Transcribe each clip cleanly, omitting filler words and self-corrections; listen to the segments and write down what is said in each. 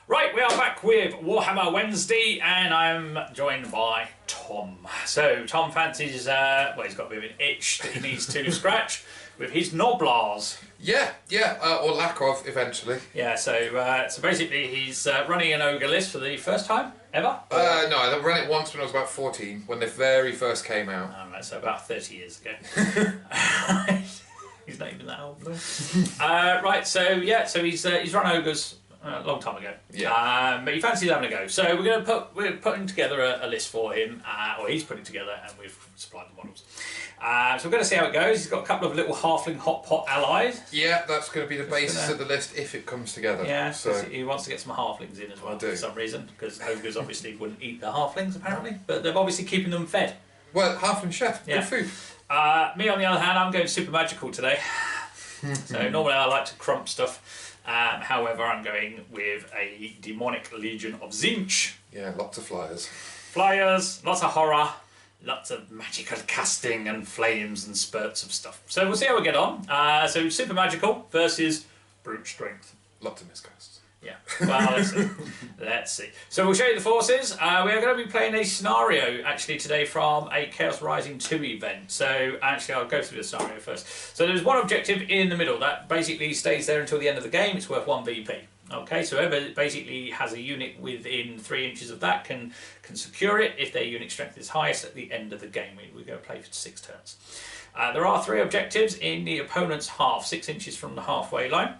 Right, we are back with Warhammer Wednesday, and I'm joined by Tom. So, Tom fancies, well, he's got a bit of an itch that he needs to scratch with his Noblars. Yeah, or lack of, eventually. Yeah, so basically he's running an ogre list for the first time ever? No, I ran it once when I was about 14, when they very first came out. Alright, so about 30 years ago. He's not even that old, though. Right, so yeah, so he's run ogres a long time ago. Yeah. But he fancies having a go. So we're putting together a list for him, or he's putting together, and we've supplied the models. So we're going to see how it goes. He's got a couple of little halfling hot pot allies. Yeah, that's going to be the basis of the list if it comes together. Yeah, so he wants to get some halflings in as well for some reason, because ogres obviously wouldn't eat the halflings apparently, but they're obviously keeping them fed. Well, halfling chef, Yeah. good food. Me on the other hand, I'm going super magical today. So normally I like to crump stuff. However, I'm going with a demonic legion of Tzeentch. Yeah, lots of flyers. Flyers, lots of horror, lots of magical casting and flames and spurts of stuff. So we'll see how we get on. So super magical versus brute strength. Lots of miscasts. Yeah, well, let's see. So we'll show you the forces. We are going to be playing a scenario actually today from a Chaos Rising 2 event. So actually I'll go through the scenario first. So there's one objective in the middle that basically stays there until the end of the game. It's worth 1 VP. Okay, so whoever basically has a unit within 3 inches of that can secure it if their unit strength is highest at the end of the game. We're going to play for 6 turns. There are 3 objectives in the opponent's half, 6 inches from the halfway line.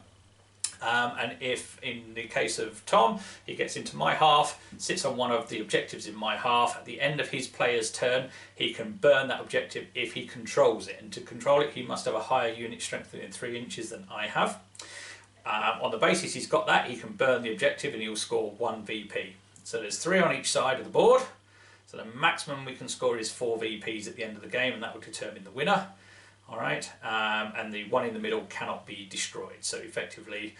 And if, in the case of Tom, he gets into my half, sits on one of the objectives in my half, at the end of his player's turn, he can burn that objective if he controls it. And to control it, he must have a higher unit strength within 3 inches than I have. On the basis he's got that, he can burn the objective and he'll score 1 VP. So there's 3 on each side of the board. So the maximum we can score is 4 VPs at the end of the game, and that will determine the winner. All right, and the one in the middle cannot be destroyed. So effectively,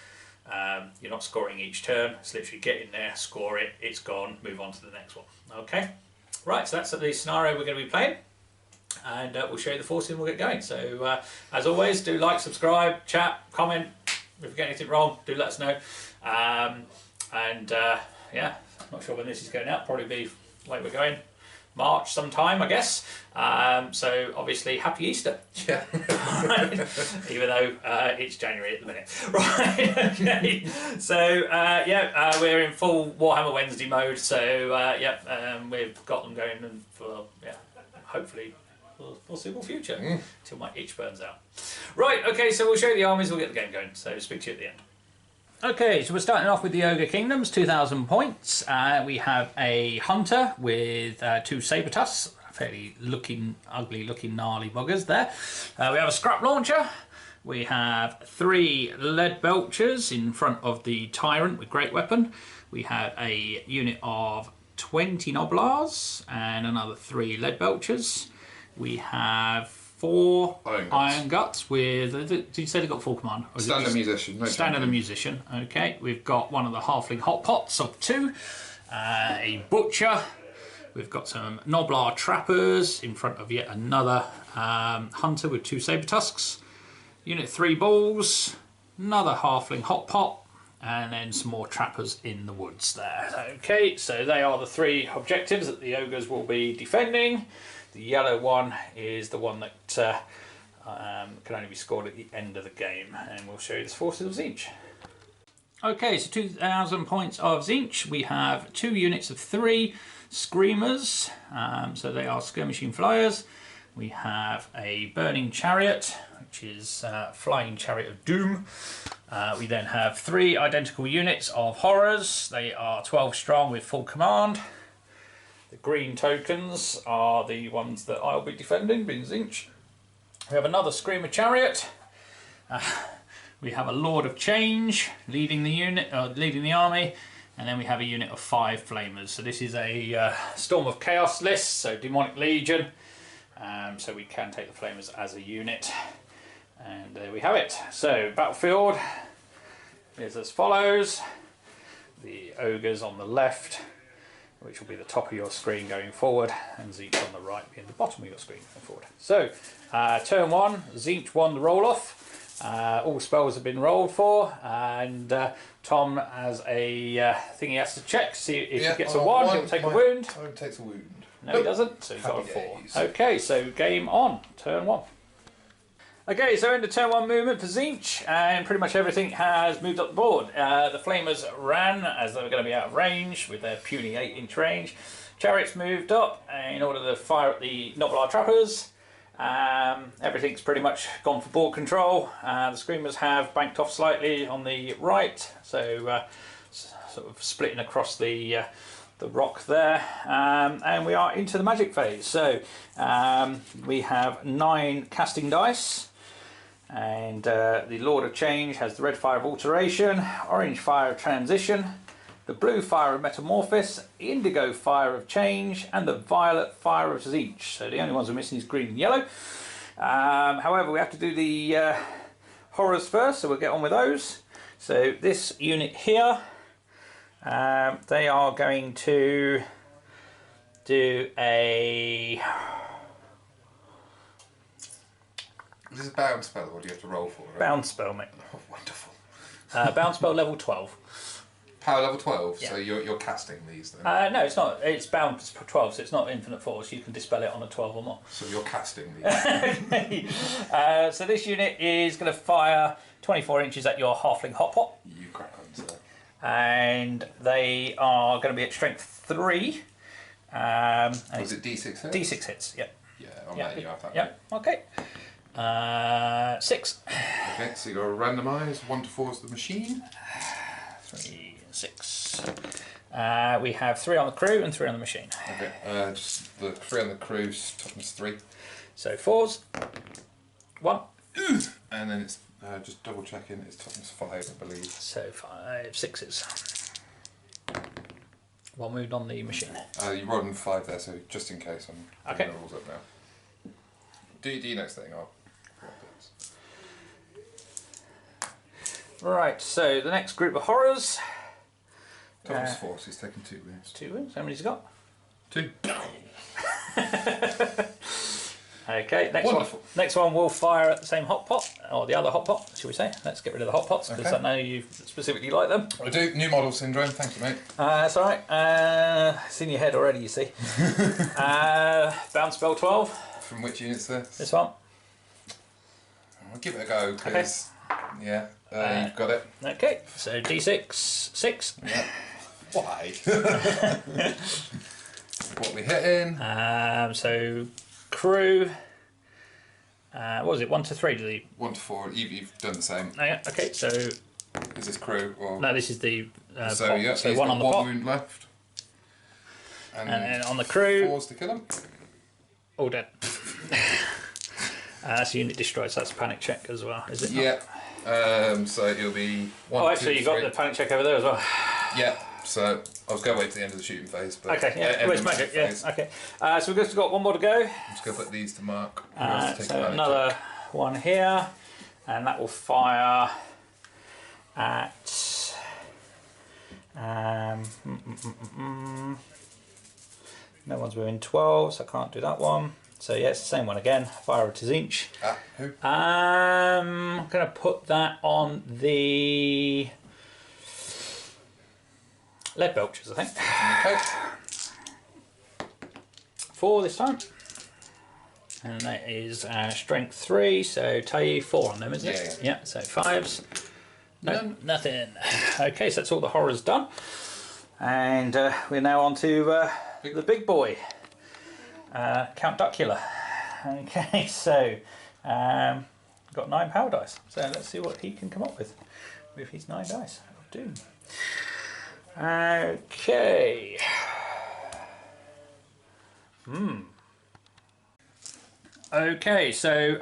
you're not scoring each turn. It's literally get in there, score it, it's gone, move on to the next one. Okay, right, so that's the scenario we're going to be playing, and we'll show you the forces and we'll get going. So as always, do like, subscribe, chat, comment. If we get anything wrong, do let us know. Yeah, I'm not sure when this is going out. Probably be where we're going. March sometime, I guess. So obviously, happy Easter. Yeah. Right. Even though it's January at the minute. Right. Okay. So we're in full Warhammer Wednesday mode. So we've got them going and for hopefully foreseeable future till my itch burns out. Right. Okay. So we'll show you the armies. We'll get the game going. So speak to you at the end. Okay, so we're starting off with the Ogre Kingdoms, 2,000 points. We have a hunter with 2 saber tusks, fairly ugly looking gnarly buggers there. We have a scrap launcher. We have 3 lead belchers in front of the tyrant with great weapon. We have a unit of 20 noblars and another 3 lead belchers. We have 4 iron guts with. Did you say they got full command? Standard musician. No standard musician. Okay, we've got one of the halfling hot pots of 2, a butcher. We've got some noblar trappers in front of yet another hunter with 2 saber tusks. Unit 3 bulls, another halfling hot pot, and then some more trappers in the woods there. Okay, so they are the 3 objectives that the ogres will be defending. The yellow one is the one that can only be scored at the end of the game, and we'll show you the forces of Tzeentch. Okay, so 2,000 points of Tzeentch. We have 2 units of 3 screamers, so they are skirmishing flyers. We have a burning chariot, which is flying chariot of doom. We then have 3 identical units of horrors. They are 12 strong with full command. The green tokens are the ones that I'll be defending, being Tzeentch. We have another Screamer Chariot. We have a Lord of Change leading the unit, leading the army, and then we have a unit of 5 Flamers. So this is a Storm of Chaos list, so Demonic Legion. So we can take the Flamers as a unit, and there we have it. So battlefield is as follows: the ogres on the left, which will be the top of your screen going forward, and Tzeentch on the right being the bottom of your screen going forward. So, turn 1, Tzeentch won the roll-off. All spells have been rolled for, and Tom has a thing he has to check. See if he gets a 1, he'll take a wound. Tom takes a wound. No, he doesn't. So he's got a 4. Days. Okay, so game on. Turn 1. Okay, so into turn 1 movement for Tzeentch, and pretty much everything has moved up the board. The Flamers ran as they were going to be out of range with their puny 8-inch range. Chariots moved up in order to fire at the Noblar Trappers. Everything's pretty much gone for board control. The Screamers have banked off slightly on the right, so sort of splitting across the rock there, and we are into the magic phase. So we have 9 casting dice, and the Lord of Change has the red fire of alteration, orange fire of transition, the blue fire of metamorphosis, indigo fire of change, and the violet fire of Tzeentch. So the only ones we're missing is green and yellow. However, we have to do the horrors first, so we'll get on with those. So this unit here, they are going to do a... This is a bound spell, or do you have to roll for it? Bound spell, mate. Oh, wonderful. Bound spell level 12. Power level 12, Yeah. so you're casting these then? No, it's not. It's bound for 12, so it's not infinite force. You can dispel it on a 12 or more. So you're casting these? So this unit is going to fire 24 inches at your halfling hot pot. You crack on, sir. And they are going to be at strength 3. Was it D6 hits? D6 hits, yep. Yeah, I'll let you have that. Yep, okay. 6. Okay, so you got to randomise. 1 to 4 is the machine. 3, 6. We have 3 on the crew and 3 on the machine. Okay, just the 3 on the crew, toughness 3. So 4s. 1. And then it's just double checking, it's toughness 5, I believe. So 5 6s. 1 moved on the machine. You rolled in 5 there, so just in case I'm Okay. putting the rules up now. Do your next thing, I'll... Right, so the next group of horrors. Toughness 4, so he's taking 2 wounds. 2 wounds. How many's he got? 2. Okay, Wonderful. Next one will fire at the same hot pot, or the other hot pot, shall we say. Let's get rid of the hot pots, because Okay. I know you specifically like them. I do. New model syndrome, thank you, mate. That's alright. It's in your head already, you see. Bound spell 12. From which unit's this? This one. I'll give it a go, because... Yeah, you've got it. Okay, so D6, 6. Yeah. Why? What we hitting? So crew. What was it? 1 to 3? Did he? 1 to 4. You've done the same. Oh, yeah. Okay. So Is this crew or? no, this is the So pot. yeah, So he's 1 got on the 1 pot, wound left. and then on the crew, 4's to kill him. all dead. That's unit destroyed. So that's a panic check as well, is it? not? Yeah. So it'll be 1. Oh, 2, actually, you got 3. the panic check over there as well. Yeah. So I was going to wait to the end of the shooting phase, but Okay. Yeah. end Well, it's of the magic. Yeah. phase. Okay. So we've just got 1 more to go. I'm just going to put these to mark. Who wants to take a So panic another check? one here, and that will fire at no one's within 12, so I can't do that one. So yeah, it's the same one again. Fire to Tzeentch. Who? I'm gonna put that on the lead belchers, I think. Okay. 4 this time. And that is strength 3, so tell you 4 on them, isn't it? Yeah. Yeah, so 5s. No, None. nothing. Okay, so that's all the horrors done. And we're now on to the big boy, Count Duckula. Okay, so got 9 power dice. So let's see what he can come up with his 9 dice of doom. Okay. Okay, so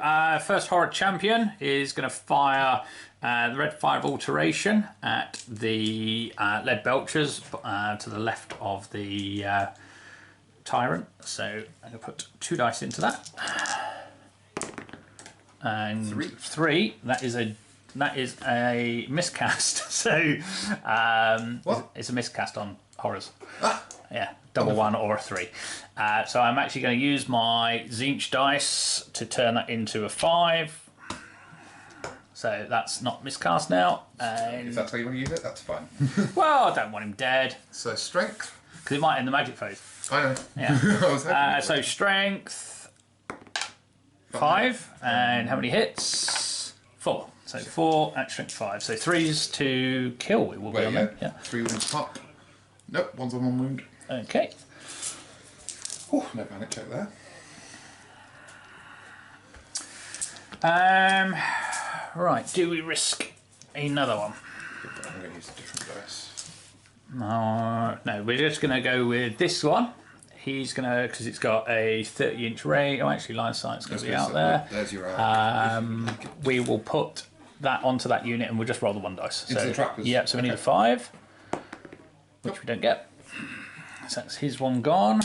first horror champion is going to fire the red fire of alteration at the lead belchers to the left of the tyrant. So I'm going to put 2 dice into that, and 3. That is a miscast. So What? it's a miscast on horrors. Yeah, double 1 or a 3. So I'm actually going to use my Tzeentch dice to turn that into a 5. So that's not miscast now. And If that's how you want to use it, that's fine. well, I don't want him dead. So strength. Because it might end the magic phase. I know. Yeah. I was hoping So strength 5. And how many hits? 4. So 4 at strength 5. So 3's to kill. It will be on them. Yeah. 3 wounds pop. Nope, one's on 1 wound. Okay. Oh, no panic check there. Right, do we risk another one? I'm going to use a different dice. No, we're just going to go with this one. He's going to, because it's got a 30-inch range. Oh, actually, line of sight's going to be out there. There's your eye. We will put that onto that unit and we'll just roll the 1 dice. Into the trappers? Yeah, so we need a 5, which we don't get. So that's his one gone.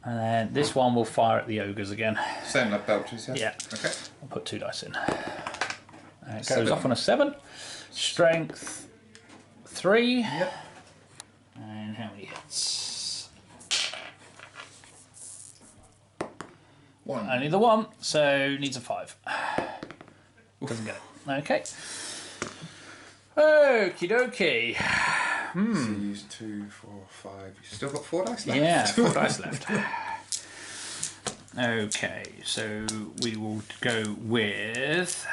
And then this one will fire at the ogres again. Same like belches, yeah? Yeah. Okay. I'll put 2 dice in. And it goes 7. off on a 7. Strength 3. Yep. And how many hits? 1. Only the 1, so needs a 5. Doesn't get it. Okay. Okie dokie. So you use 2, 4, 5. You've still got 4 dice left? Yeah, 4 dice left. Okay, so we will go with...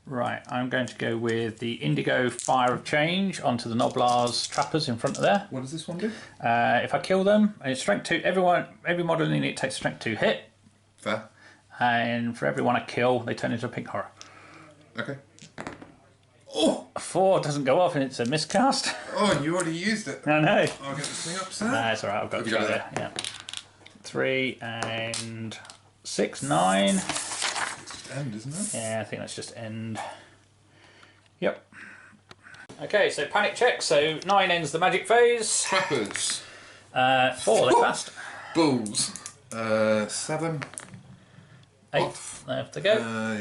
Right, I'm going to go with the Indigo Fire of Change onto the Noblar's trappers in front of there. What does this one do? If I kill them, it's strength 2. Every model in it takes strength 2 hit, Fair. and for everyone I kill, they turn into a pink horror. Okay. Oh! A 4 doesn't go off, and it's a miscast. Oh, and you already used it. I know. I'll get this thing up, sir. That's alright, I've got Have 3 you got there. Yeah. 3 and 6, 9. End, isn't it? Yeah, I think that's just end. Yep. Okay, so panic check. So 9 ends the magic phase. Trappers. 4, they passed. Bulls. 7. 8, they have to go.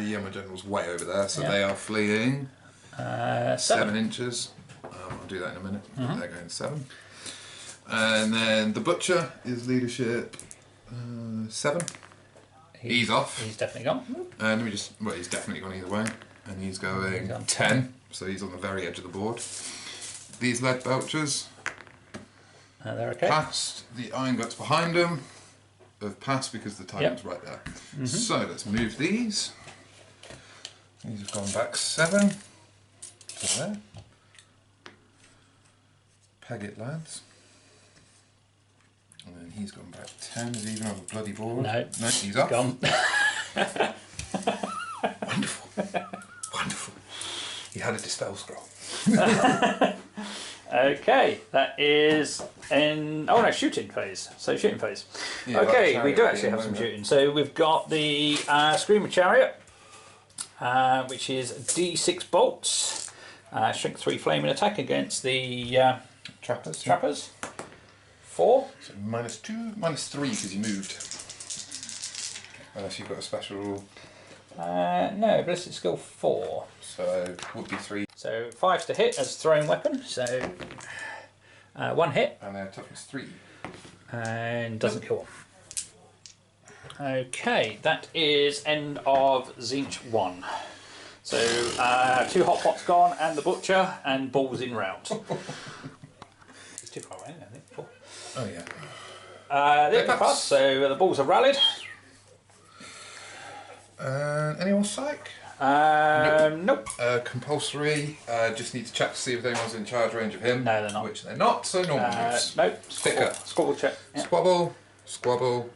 Yeah, my general's way over there, so Yeah. they are fleeing 7 7. inches. I'll do that in a minute. They're going 7. And then the butcher is leadership 7. He's off. He's definitely gone. And we just, well, he's definitely gone either way. And he's going 10, so he's on the very edge of the board. These lead belchers They're okay. passed. The iron guts behind them have passed because the titan's right there. So let's move these. These have gone back 7 to there. Peg it, lads. And then he's gone back 10. Is he even on the bloody board? No. No, he's off. Gone. Wonderful. Wonderful. He had a dispel scroll. Okay, that is in... Oh no, shooting phase. So shooting phase. Yeah, Okay, like we do chariot actually have being some moment. shooting. So we've got the Screamer Chariot, which is D6 bolts. Strength 3 flaming attack against the trappers. 4. So -2, -3 because you moved. Unless you've got a special... No, ballistic skill 4. So would be 3. So 5's to hit as throwing weapon. So 1 hit And their toughness 3. and doesn't kill. Okay, that is end of Tzeentch 1. So 2 hot pots gone and the butcher and balls in round. It's too far away, I think. 4. Oh yeah. They pass. So the balls are rallied. Anyone psych? Nope. Compulsory. Just need to check to see if anyone's in charge range of him. No, they're not. Which they're not, so normal moves. Nope. Sticker. Squabble check. Yeah. Squabble, squabble,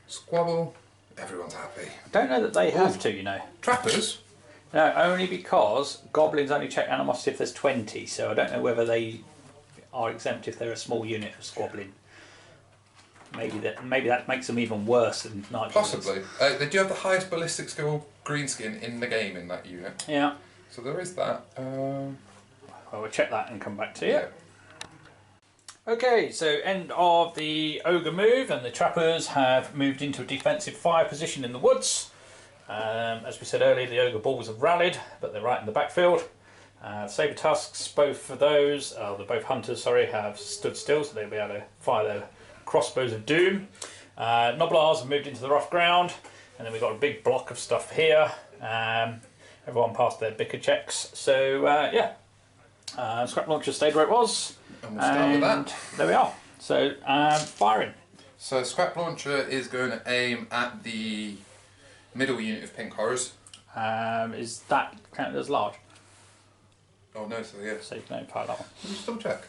squabble. Everyone's happy. I don't know that they have to, you know. Trappers? No, only because goblins only check animosity if there's 20, so I don't know whether they are exempt if they're a small unit of squabbling. Maybe that makes them even worse than night Possibly. They do have the highest ballistic skill greenskin in the game in that unit. Yeah. So there is that. Well, we'll check that and come back to you. Yeah. Okay, so end of the ogre move, and the trappers have moved into a defensive fire position in the woods. As we said earlier, the Ogre Bulls have rallied, but they're right in the backfield. Saber Tusks, both of those, they're both hunters, sorry, have stood still, so they'll be able to fire their crossbows of doom. Noblars have moved into the rough ground, and then we've got a big block of stuff here. Everyone passed their bicker checks, so yeah. Scrap launcher stayed where it was. And we'll start with that. There we are. So, firing. So scrap launcher is going to aim at the middle unit of pink horrors. Is that counted as large? Oh no, so yeah. So you can only fire that one. Can you still check?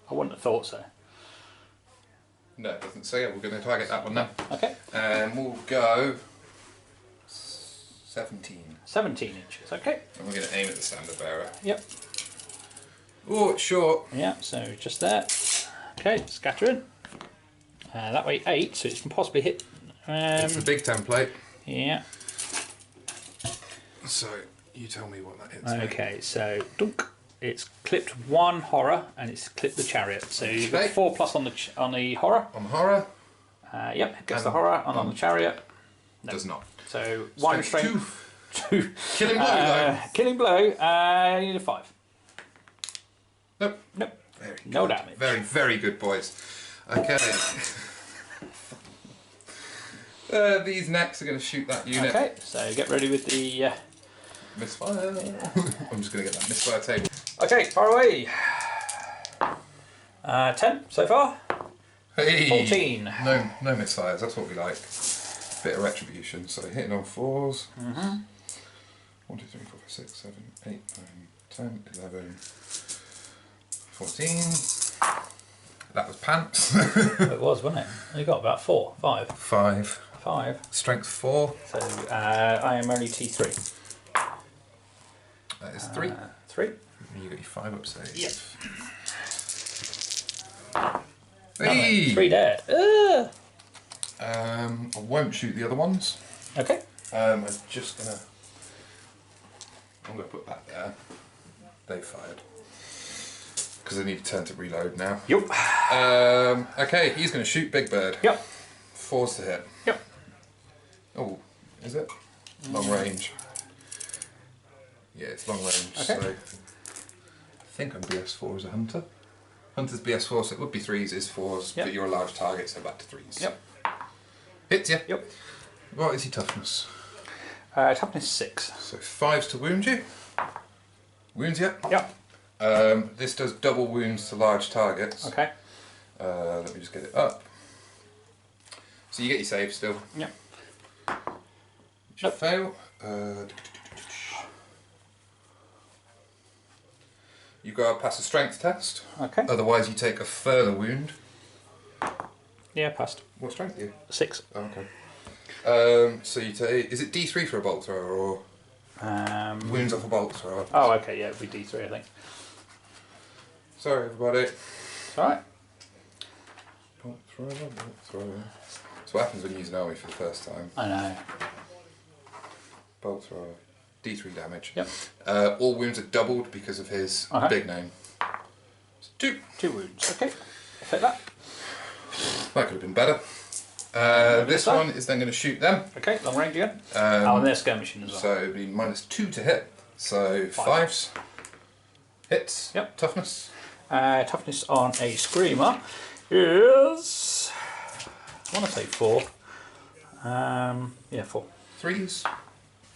I wouldn't have thought so. No, it doesn't. So yeah, we're going to target that one now. Okay. And we'll go 17. 17 inches, okay. And we're going to aim at the standard bearer. Yep. Oh, it's short. Yeah, so just there. Okay, scattering. That way 8, so it can possibly hit. It's a big template. Yeah. So you tell me what that hits. Okay, so dunk. It's clipped 1 horror and it's clipped the chariot. So you've got 4+ on the horror. On horror. Yep, it gets the horror, and on the chariot. No. Does not. So 1 strength. 2. Killing blow though. Killing blow, you need a 5. Nope. Nope. Very good. No damage. Very, very good, boys. Okay. These necks are going to shoot that unit. Okay, so get ready with the... Misfire. I'm just going to get that misfire table. Okay, far away. 10 so far. Hey. 14. No misfires, that's what we like. Bit of retribution. So hitting on 4s. 1, 2, 3, 4, 5, 6, 7, 8, 9, 10, 11, 14. That was pants. It was, wasn't it? You got about 4, 5. 5. 5. Strength 4. So I am only T3. That is 3. 3. You got your 5 up save. Yep. Hey! 3 dead. I won't shoot the other ones. Okay. I'm just gonna. I'm gonna put that there. They fired because I need to turn to reload now. Yep. Okay, he's gonna shoot Big Bird. Yep. 4s to hit. Yep. Oh, is it? Long range. Yeah, it's long range. Okay. So I think I'm BS4 as a hunter. Hunter's BS4, so it would be 3s, is 4s, yep. but you're a large target, so back to 3s. Yep. Hits you. Yep. What is your toughness? Toughness 6. So 5s to wound you. Wounds you. Yep. This does double wounds to large targets. Okay. Let me just get it up. So you get your save still. Yep. Which you fail. You've got to pass a strength test. Okay. Otherwise you take a further wound. Yeah, passed. What strength are you? 6. Oh, okay. So you take... Is it D3 for a bolt thrower or... wounds off a bolt thrower? Oh, okay, yeah, it'd be D3, I think. Sorry, everybody. It's alright. Bolt thrower, bolt thrower. That's what happens when you use an army for the first time. I know. Bolt thrower. D3 damage. Yep. All wounds are doubled because of his big name. So 2. 2 wounds. Okay. I'll take that. That could have been better. This one is then going to shoot them. Okay, long range again. And they're skirmishing as well. So it'd be -2 to hit. So 5s. Hits. Yep. Toughness. Toughness on a screamer is... I want to say 4. Yeah, 4. 3s.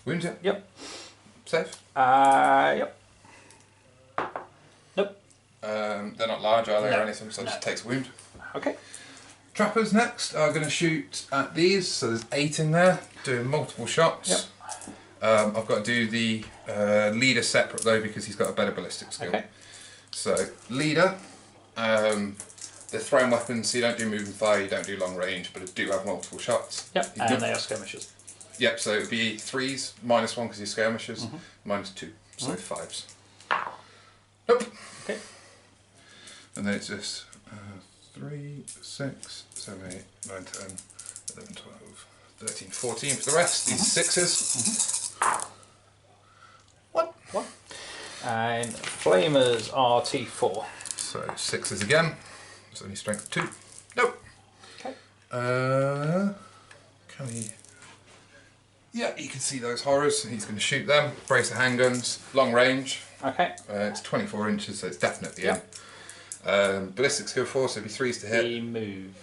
Wound you. Yep. Save. Yep. Nope. They're not large, are they, No. or anything, so it just takes wound. Okay. Trappers next are going to shoot at these, so there's 8 in there, doing multiple shots. Yep. I've got to do the leader separate though because he's got a better ballistic skill. Okay. So, leader, they're throwing weapons, so you don't do moving fire, you don't do long range, but do have multiple shots. Yep, and they are skirmishers. Yep, so it would be 3s, -1 because you're skirmishers, -2, so 5s. Nope. Okay. And then it's just 3, 6, 7, 8, 9, 10, 11, 12, 13, 14 for the rest, these 6s. What? And flamers are T4. So 6s again, it's only strength 2. Nope. Okay. Can we... Yeah, you can see those horrors. He's going to shoot them. Brace of handguns, long range. Okay. It's 24 inches, so it's definitely Yep. in. Ballistic skill 4, so it'd be 3s to hit. He moved.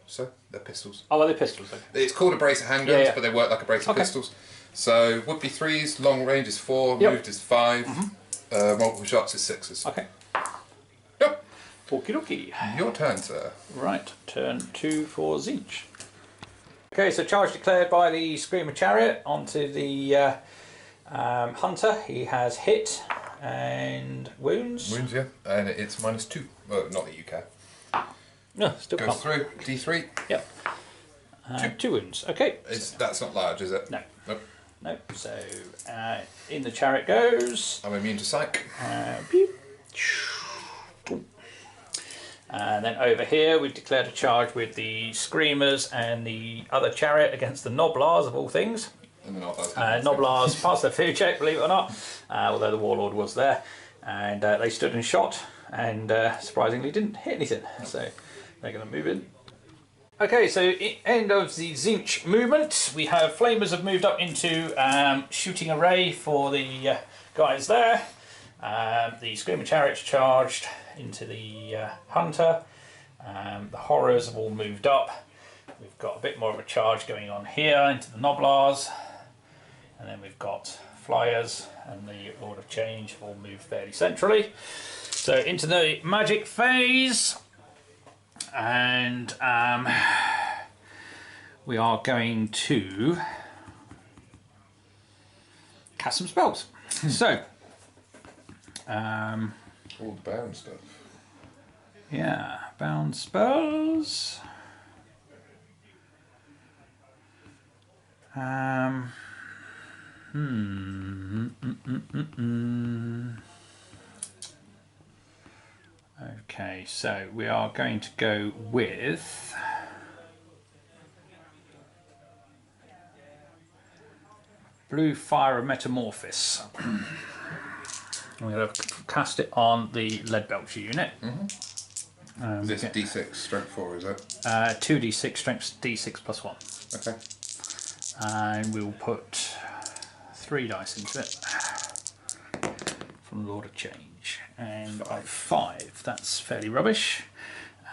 So, they're pistols. Oh, are they pistols? Okay. It's called a brace of handguns, but they work like a brace of Okay. pistols. So, would be 3s, long range is 4, Yep. moved is 5, multiple shots is 6s. Okay. Yep. Okie dokie. Your turn, sir. Right, turn 2 for Tzeentch. Okay, so charge declared by the Screamer Chariot onto the Hunter. He has hit and wounds. Wounds, yeah. And it's -2. Well, not that you can. No, still Goes can't. through. D3. Yep. 2 wounds. Okay. That's not large, is it? No. Nope. Nope. So in the chariot goes. I'm immune to psych. Pew. And then over here we've declared a charge with the Screamers and the other chariot against the Noblars of all things. And the Noblars. Noblars passed their food check, believe it or not, although the Warlord was there. And they stood and shot and surprisingly didn't hit anything. So they're going to move in. Okay, so end of the Tzeentch movement. We have Flamers have moved up into shooting array for the guys there. The Screamer Chariot's charged into the Hunter. The Horrors have all moved up. We've got a bit more of a charge going on here into the Noblars. And then we've got Flyers and the Lord of Change have all moved fairly centrally. So into the magic phase. And we are going to cast some spells. So all the bound stuff. Yeah, bound spells. Okay, so we are going to go with Blue Fire of Metamorphosis. I'm going to cast it on the Leadbelcher unit. Is this D6 strength 4, is it? 2d6 strength d6 plus 1. Okay. And we'll put 3 dice into it from the Lord of Change. And I 5. That's fairly rubbish.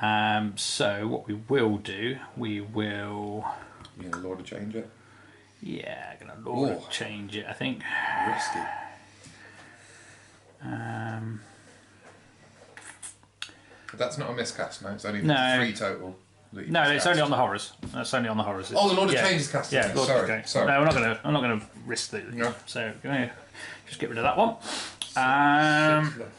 So what we will do, we will... You're going to Lord of Change it? Yeah, going to Lord of Change it, I think. Risky. But that's not a miscast, no? It's only 3 total. No, it's only on the horrors. That's only on the horrors. Oh, the Lord of Change is cast. Yeah, Lord sorry. Sorry. No, I'm not going to risk the. No. So going to just get rid of that one. 6 left.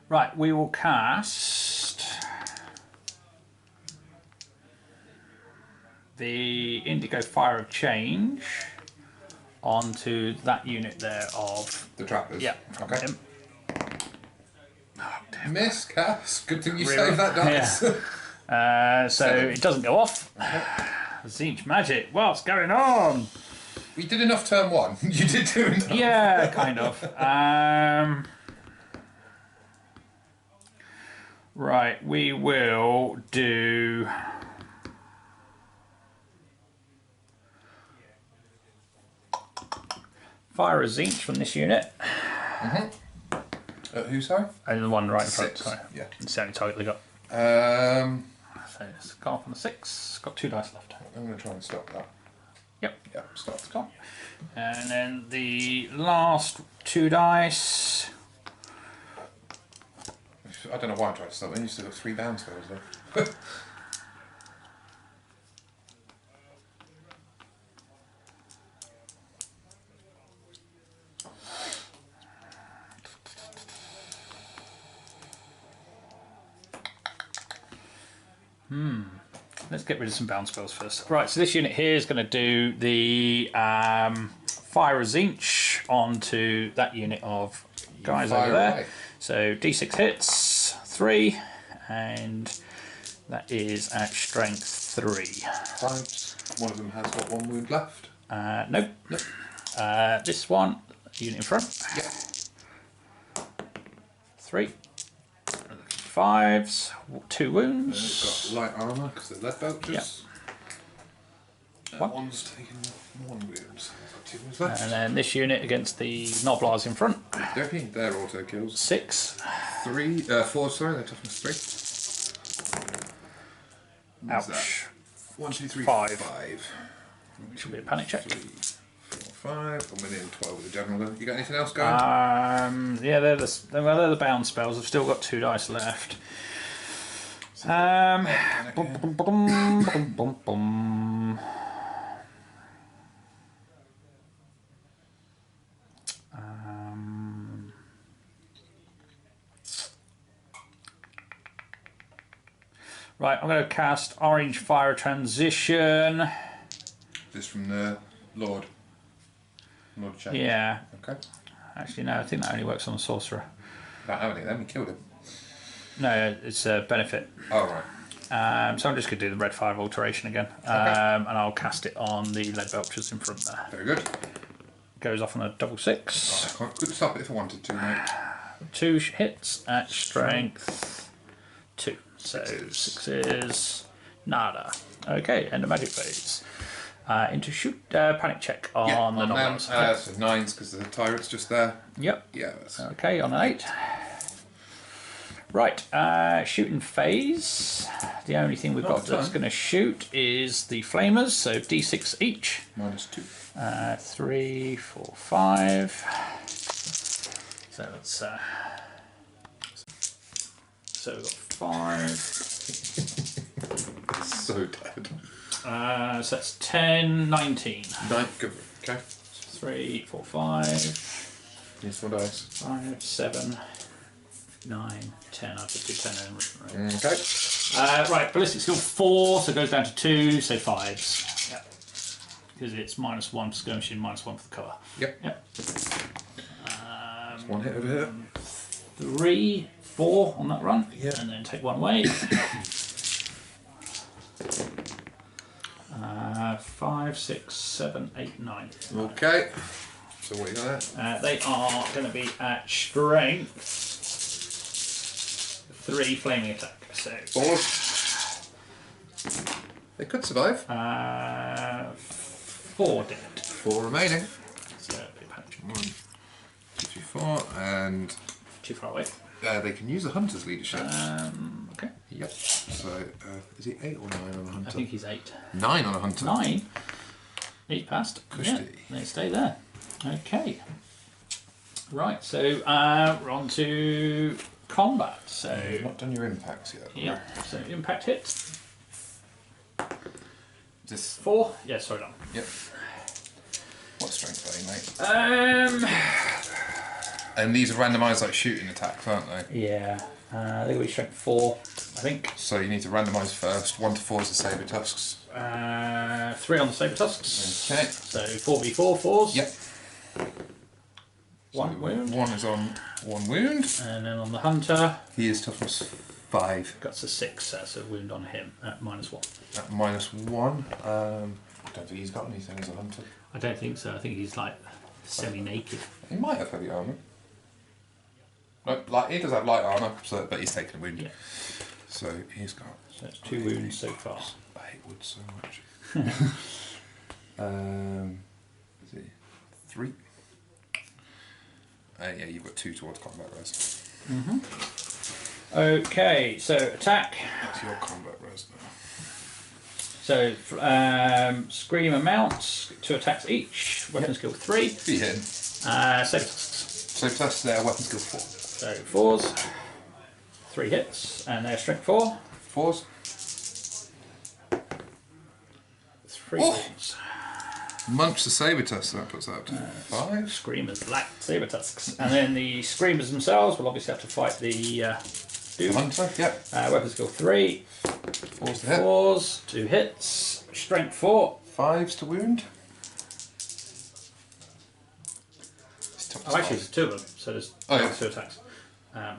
Right, we will cast the Indigo Fire of Change onto that unit there of the trappers. Yeah. Okay. Oh, Miscast. Good thing you Really? saved that dice. Yeah. So 7. it doesn't go off. Tzeentch magic. What's going on? We did enough turn 1. You did do enough. Yeah, kind of. Right, we will do. Fire a Tzeentch from this unit. Who, sorry? And the one right in front. 6. Sorry. Yeah. It's the only target they got. So it's gone off on the 6. Got 2 dice left. I'm going to try and stop that. Yep. Yeah, stop. It's gone. And then the last 2 dice. I don't know why I tried to stop. You still got 3 bound spells though. Let's get rid of some bound spells first. Right, so this unit here is going to do the Fire a Tzeentch onto that unit of guys over there. Away. So D6 hits, 3, and that is at strength 3. 5. One of them has got 1 wound left. Nope. Nope. This one, unit in front. Yeah. 3. 5s, 2 wounds. It's got light armour because they're lead belchers. Yep. One's taken 1 wound. So I've got 2 wounds left. And then this unit against the Noblars in front. Okay, they're auto kills. 6. 4, sorry, they're toughness 3. Ouch. That? 1, 2, 3, 5. 5. Should be a panic check. 3, 4, 5. I'm within 12 with the general. You got anything else going? Yeah, they're the bound spells. I've still got 2 dice left. Bum, bum, bum, bum, bum, bum. Right, I'm going to cast Orange Fire Transition. Just from the Lord Change. Yeah. Okay. Actually, no, I think that only works on a sorcerer. Not having it then, we killed him. No, it's a benefit. Oh, right. So I'm just going to do the red fire alteration again. And I'll cast it on the lead belchers in front there. Very good. Goes off on a double 6. I could stop it if I wanted to, mate. 2 hits at strength 2. So 6s, nada. Okay, end of magic phase. Into shoot panic check on the Noblars. So 9s because the tyrant's just there. Yep. Yeah. That's... Okay, on an 8. Right, shooting phase. The only thing we've got that's going to shoot is the flamers, so d6 each. -2. 3, 4, 5. So that's so we've got 5. So dead. So that's 10, 19. 9, good. Okay. 3, 4, 5. Need some dice. 5, 7, 9, 10. I'll just do 10 and Okay. right, ballistic skill 4, so it goes down to 2, so 5s. Yep. Because it's -1 for skirmishing, -1 for the cover. Yep. Yep. 1 hit over here. 3, 4 on that run. Yep. And then take 1 away. 5, 6, 7, 8, 9. Okay. So what you got there? They are going to be at strength 3 flaming attack. So 4. They could survive. 4 dead. 4 remaining. So be punched. 1, 2, 3, 4, and Too far away. they can use the hunter's leadership. Okay. Yep. So is he 8 or 9 on the hunter? I think he's 8. 9 on a hunter. 9. He's passed. Cushy. Yeah, they stay there. Okay. Right. So we're on to combat. So You've not done your impacts yet. yeah. So impact hit. Just 4. Yeah. Sorry, done. Yep. What strength are you, mate? And these are randomised like shooting attacks, aren't they? Yeah. They're going to be strength 4, I think. So you need to randomise first. 1 to 4 is the saber tusks. 3 on the saber tusks. Okay. So 4v4 4s. Yep. 1 wound. 1 is on 1 wound. And then on the hunter, He is toughness 5. got a 6. So that's a wound on him at -1. At -1. I don't think he's got anything as a hunter. I don't think so. I think he's like semi-naked. He might have heavy armour. No, like he does have light armour, so but he's taken a wound. Yeah. So he's got. So that's 2 wounds so far. I hate wood so much. Is it 3? Yeah, you've got 2 towards combat res. Okay, so attack. That's your combat res now. So Screamer mounts, 2 attacks each. Weapon skill 3. Be hit. Saber tusks. So plus their weapon skill 4. So 4s. 3 hits, and they're strength 4. 4s. 3 Oh! wounds. Munch the saber tusk, so that puts that up to 5. Screamers lack saber tusks, and then the screamers themselves will obviously have to fight the dude. Hunter, yep. Weapon skill 3. 4s to hit. 4s, 2 hits, strength 4. 5s to wound. Oh, actually, there's 2 of them, so there's 2 attacks.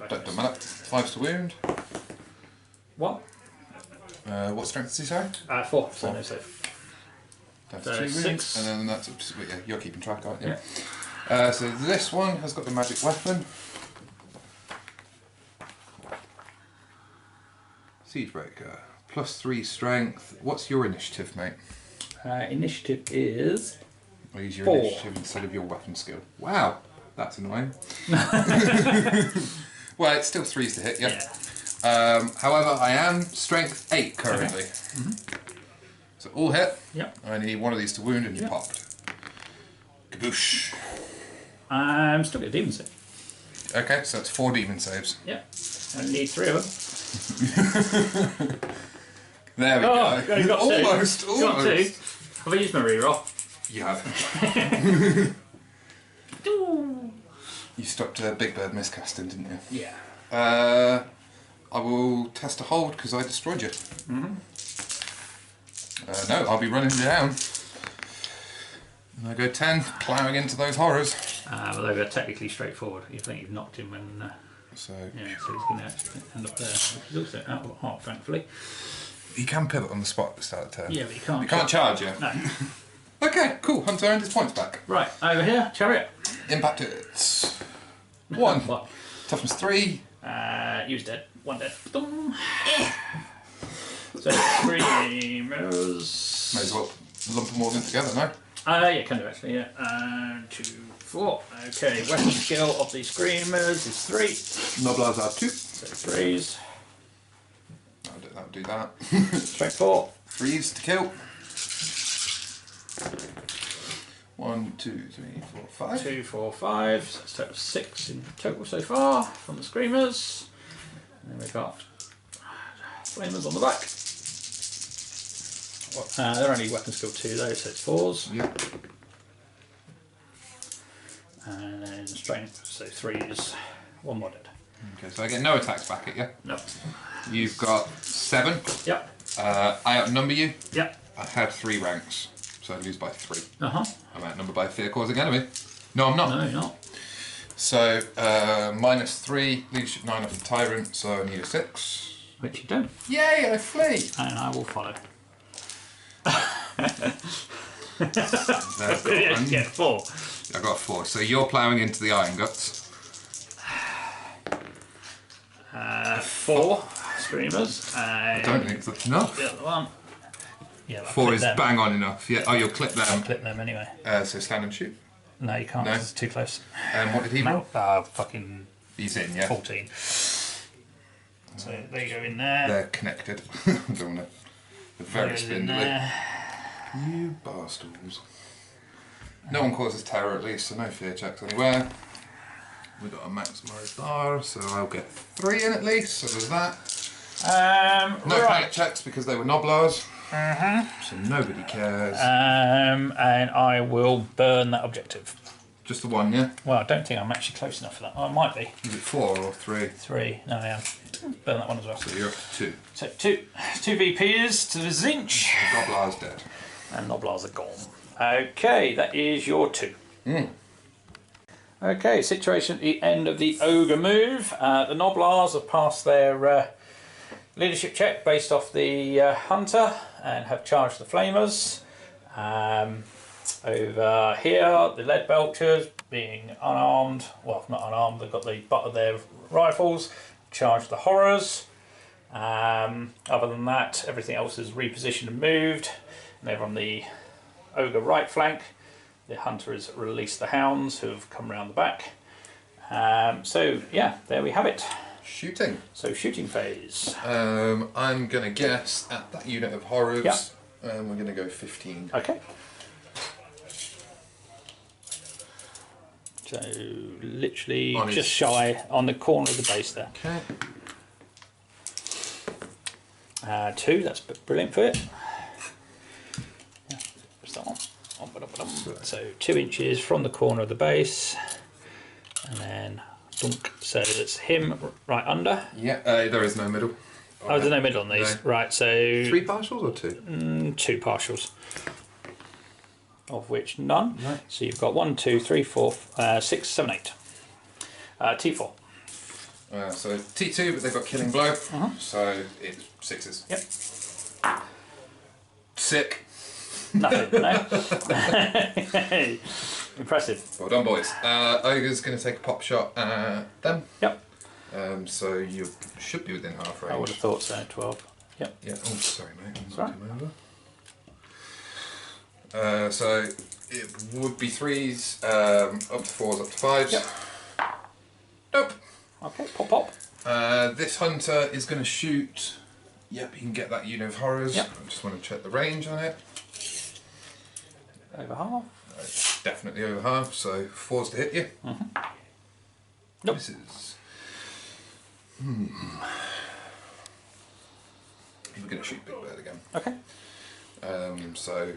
Don't matter. 5s to wound. What? What strength is he, sorry? 4, so no save. That's So 2 wounds. 6. And then that's up to, yeah, you're keeping track, aren't you? Yeah. So this one has got the magic weapon. Siegebreaker. +3 strength. What's your initiative, mate? Initiative is... I'll use your 4. initiative instead of your weapon skill. Wow, that's annoying. Well, it's still 3s to hit, yeah. However, I am strength 8 currently. So all hit. Yep. I need one of these to wound and you popped. Kaboosh. I'm still get a demon save. Okay, so it's 4 demon saves. Yep. I need 3 of them. There we go. You got Almost. 2. Got 2. Have I used my reroll? You have. You stopped Big Bird miscasting, didn't you? Yeah. I will test a hold because I destroyed you. No, I'll be running down. And I go 10, ploughing into those horrors. Well, they were technically straightforward. You think you've knocked him and... So yeah, so he's going to actually end up there. He's also out of heart, thankfully. you can pivot on the spot at the start of the turn. Yeah, but you can't. You can't charge, yeah? No. Okay, cool. Hunter earned his points back. Right, over here, chariot. Impact hits. 1. What? Toughness 3. Use dead. 1 dead. So 3 mirrors. May as well lump them all in together, no? Yeah, can do actually, yeah. 2, 4. Okay, weapon skill of the screamers is 3. Noblars are 2. So 3s. That'll do that. Strength 4. 3s to kill. 1, 2, 3, 4, 5. 2, 4, 5. So that's total 6 in total so far from the screamers. And then we've got flamers on the back. They're only weapon skill 2 though, so it's 4s. Yep. And then strength, so 3s, 1 more dead. Okay, so I get no attacks back at you. No. You've got 7. Yep. I outnumber you. Yep. I had 3 ranks, so I lose by 3. Uh-huh. I'm outnumbered by fear causing enemy. No, I'm not. No, you're not. So, -3, leadership 9 off the tyrant, so I need a 6. Which you don't. Yay, I flee! And I will follow. There's Yes, yeah, 4. I got 4. So you're ploughing into the iron guts. 4 screamers. I don't think that's enough. The other one. Yeah, 4 is them. bang on enough. Yeah. Oh, you'll clip I'll them. clip them anyway. So stand and shoot. No, you can't. No? It's too close. What did he roll? Fucking He's in, yeah. 14. So there you go in there. They're connected. Don't wanna. They're very Goes in spindly. there. You bastards. No one causes terror at least, so no fear checks anywhere. We've got a max bar, so I'll get 3 in at least, so there's that. No panic checks because they were Noblars. So nobody cares. And I will burn that objective. Just the 1, yeah? Well, I don't think I'm actually close enough for that. Oh, I might be. Is it 4 or 3? 3. No, I am. Burn that one as well. So you're up to 2. So 2 VPs to the Tzeentch. Noblar's dead. And Noblars are gone. Okay, that is your 2. Okay, situation at the end of the Ogre move. The Noblars have passed their leadership check based off the Hunter and have charged the Flamers. Over here, the Lead Belchers, being unarmed, well, not unarmed, they've got the butt of their rifles, charged the Horrors. Other than that, everything else is repositioned and moved. And over on the Ogre right flank, the Hunter has released the Hounds who have come round the back. So yeah, there we have it. Shooting. So shooting phase. I'm going to guess at that unit of horrors, Yep. we're going to go 15. Okay. So literally On just his- shy on the corner of the base there. Okay. 2, that's brilliant for it. Yeah, what's that one? So 2 inches from the corner of the base, and then dunk. So it's him right under. Yeah, there is no middle. Oh, there's no middle on these. No. Right, so 3 partials or 2? 2 partials, of which none. No. So you've got 1, 2, 3, 4, 6, 7, 8. T4. So T2, but they've got killing blow, so it's 6s. Yep. Sick. Nothing. No. Impressive. Well done, boys. Ogre's going to take a pop shot at them. Yep. So you should be within half range. I would have thought so. 12. Yep. Yeah. Oh, sorry, mate. I'm Sorry. knocking over. So it would be 3s, up to 4s, up to 5s. Yep. Nope. Okay, pop pop. This hunter is going to shoot. Yep, you can get that unit of horrors. Yep. I just want to check the range on it. Over half. Definitely over half, so 4s to hit you. Nope. This is. We're going to shoot Big Bird again. Okay. So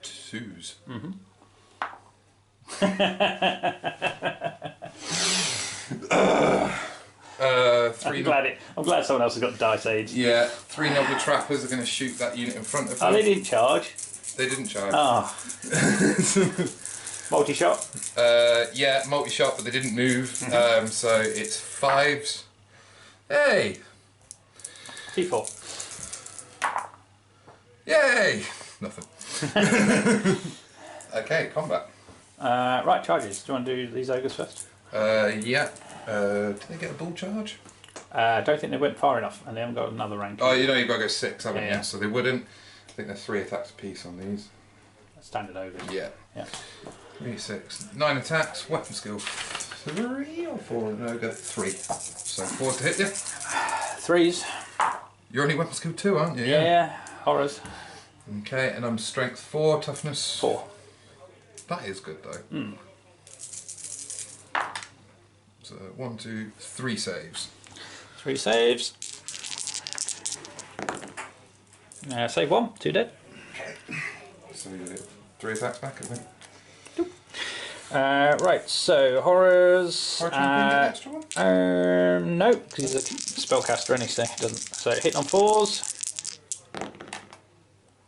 2s. I'm glad someone else has got dice aids. Yeah, 3 noble trappers are going to shoot that unit in front of them. Oh, they didn't charge. They didn't charge. Ah. Multi-shot. Yeah, multi-shot, but they didn't move. So it's 5s. Hey! T4. Yay! Nothing. Okay, combat. Right, charges. Do you want to do these ogres first? Yeah. Did they get a bull charge? I don't think they went far enough, and they haven't got another rank. Oh, you know you've got to go 6, haven't Yeah. you? So they wouldn't. I think there's 3 attacks apiece on these. Standard ogres. Yeah. Yeah. 3, 6. 9 attacks, weapon skill 3 or 4? No, go 3. So 4 to hit you. 3s. You're only weapon skill 2, aren't you? Yeah. Horrors. Okay, and I'm strength 4, toughness 4. That is good though. So 1, 2, 3 saves. 3 saves. Save 1. 2 dead. So you get 3 attacks back, I think. Right, so horrors. Horror champion get an extra one? No, because he's a spellcaster anyway, so he doesn't. So hitting on 4s.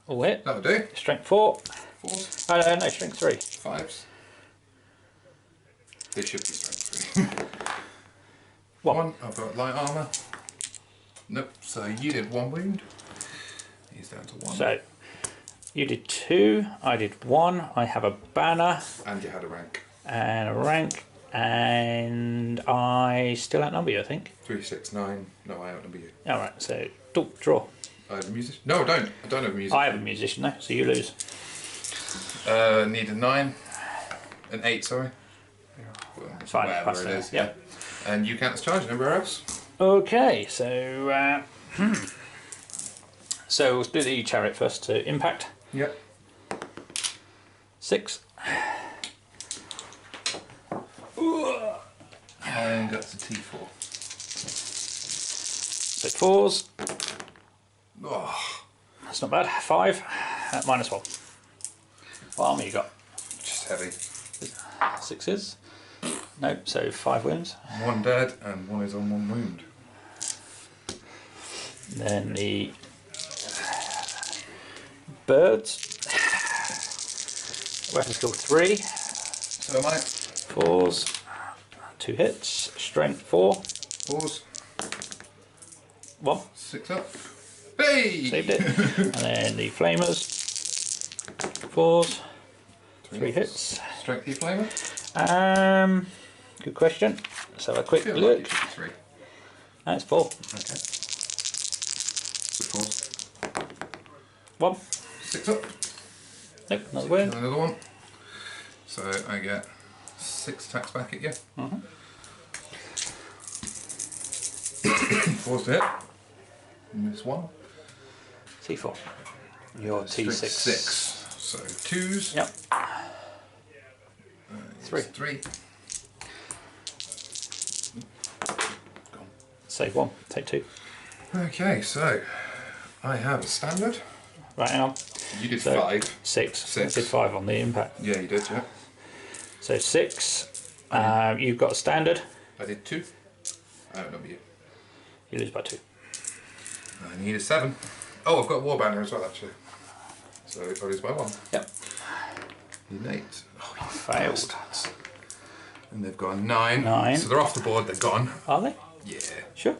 All hit. That'll do. Strength 4. 4s. No, strength 3. 5s. They should be strength 3. 1. I've got light armour. Nope. So you did 1 wound. He's down to 1. So you did 2. I did 1. I have a banner And you had a rank. and a rank, and I still outnumber you, I think. 3, 6, 9. No, I outnumber you. All right. So draw. I have a musician. No, I don't. I don't have a musician. I have a musician though, so you lose. Need a 9. An 8, sorry. Well, Fine. whatever it is. Yep. And you count as charge anywhere else. Okay, so so we'll do the chariot first to impact. Yep. 6. And that's a T4. So 4s. Oh, That's not bad. 5 at -1. What armour you got? just heavy. 6s. Nope. So 5 wounds. 1 dead and 1 is on 1 wound. Then the birds. Weapon skill 3. So am I. 4s. 2 hits. Strength 4. 4s. 1. 6 up. Hey! Saved it. And then the flamers. 4s. 3 hits. Strength E flamer. Good question. Let's have a quick Feel look. like it should be 3. That's 4. Okay. So 4s. 1. 6 up. Nope, another wound. Another 1. So I get 6 attacks back at you. 4s to hit. Miss 1. T4. Your Strength T6. 6. So 2s. Yep. 3. 3. Save 1. Take 2. Okay, so I have a standard. Right, hang on. You did So, 5. 6. I 6. did 5 on the impact. Yeah, you did, yeah. So 6. You've got a standard. I did 2. I outnumber you. You lose by 2. I need a 7. Oh, I've got a war banner as well, actually. So I lose by 1. Yep. Innate. Oh, you Failed. bastards. And they've gone 9. 9. So they're off the board, they're gone. Are they? Yeah. Sure.